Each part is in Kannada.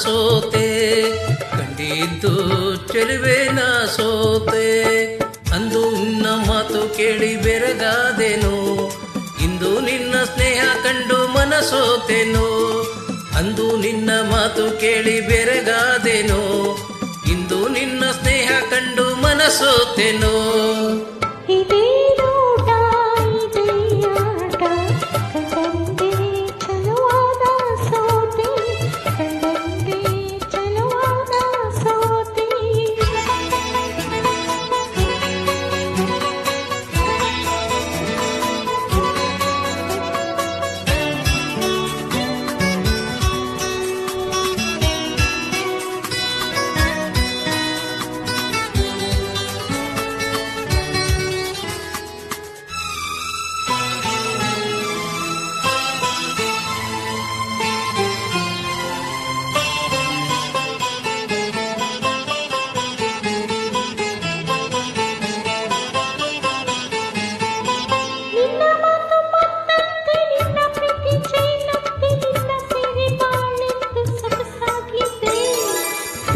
ಸೋತೆ, ಕಂಡಿದ್ದು ಚೆಲುವೆ ನಾ ಸೋತೆ. ಅಂದು ನಿನ್ನ ಮಾತು ಕೇಳಿ ಬೆರಗಾದೆನು, ಇಂದು ನಿನ್ನ ಸ್ನೇಹ ಕಂಡು ಮನಸೋತೆನು. ಅಂದು ನಿನ್ನ ಮಾತು ಕೇಳಿ ಬೆರಗಾದೆನು, ಇಂದು ನಿನ್ನ ಸ್ನೇಹ ಕಂಡು ಮನಸೋತೆನು.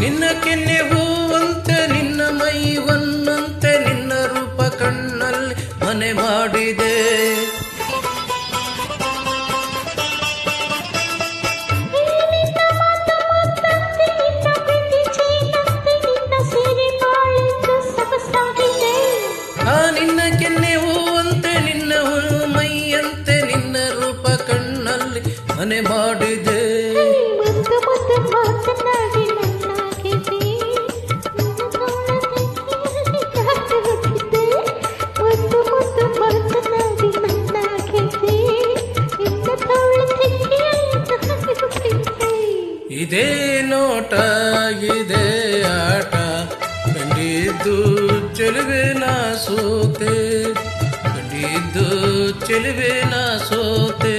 ನಿನ್ನ ಕೆನ್ನೆ ಹೂವಂತೆ, ನಿನ್ನ ಮೈ ಹೊನ್ನಂತೆ, ನಿನ್ನ ರೂಪ ಕಣ್ಣಲ್ಲಿ ಮನೆ ಮಾಡಿದೆ. ಆ ನಿನ್ನ ಕೆನ್ನೆ ಹೂವಂತೆ, ನಿನ್ನ ಮೈಯಂತೆ, ನಿನ್ನ ರೂಪ ಕಣ್ಣಲ್ಲಿ ಮನೆ ಮಾಡಿದೆ. ಇದೇ ನೋಟ ಇದೇ ಆಟ, ಕಂಡಿದ್ದು ಚೆಲುವೆ ನಾ ಸೋತೆ, ಕಂಡಿದ್ದು ಚೆಲುವೆ ನಾ ಸೋತೆ.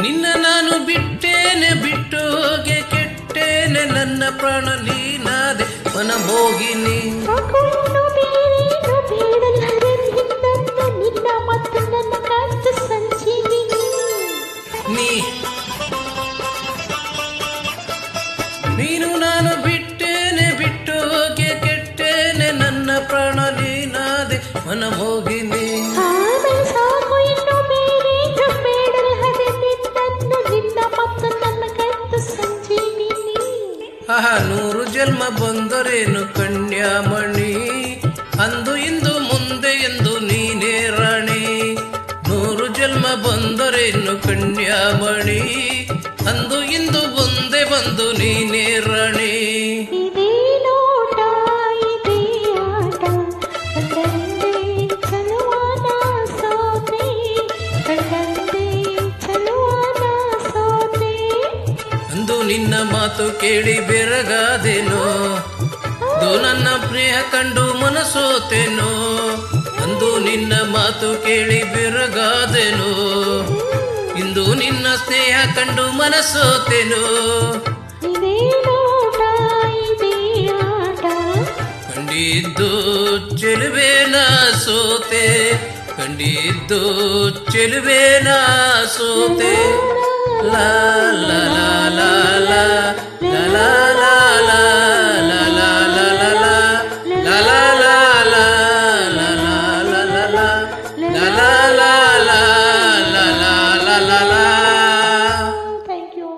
ನಿನ್ನ ನಾನು ಬಿಟ್ಟೇನೆ, ಬಿಟ್ಟು ಹೋಗೆ ಕೆಟ್ಟೇನೆ, ನನ್ನ ಪ್ರಾಣ ನೀನಾದೆ ಮನಮೋಗಿನಿ. ನೀನು ನಾನು ಬಿಟ್ಟೇನೆ, ಬಿಟ್ಟು ಹೋಗೆ ಕೆಟ್ಟೇನೆ, ನನ್ನ ಪ್ರಾಣ ನೀನಾದೆ ಮನಮೋಗಿನಿ. ಆಹಾ, 100 ಜನ್ಮ ಬಂದರೇನು ಕನ್ಯಾಮಣಿ, ಅಂದು ಇಂದು ಮುಂದೆ ಎಂದು ನೀನೇ ರಾಣಿ. 100 ಜನ್ಮ ಬಂದರೇನು ಕನ್ಯಾಮಣಿ, ಅಂದು ಇಂದು ಮುಂದೆ ಬಂದು ನೀನೇ ರಾಣಿ. ನಿನ್ನ ಮಾತು ಕೇಳಿ ಬೆರಗಾದೆನೋ, ಅಂದು ನನ್ನ ಪ್ರಿಯ ಕಂಡು ಮನಸೋತೆನೋ. ಅಂದು ನಿನ್ನ ಮಾತು ಕೇಳಿ ಬೆರಗಾದೆನೋ, ಇಂದು ನಿನ್ನ ಸ್ನೇಹ ಕಂಡು ಮನಸೋತೆನೋ. ಕಂಡಿದ್ದು ಚೆಲುವೆ ನಾ ಸೋತೆ, ಕಂಡಿದ್ದು ಚೆಲುವೆ ನಾ ಸೋತೆ. La la la la la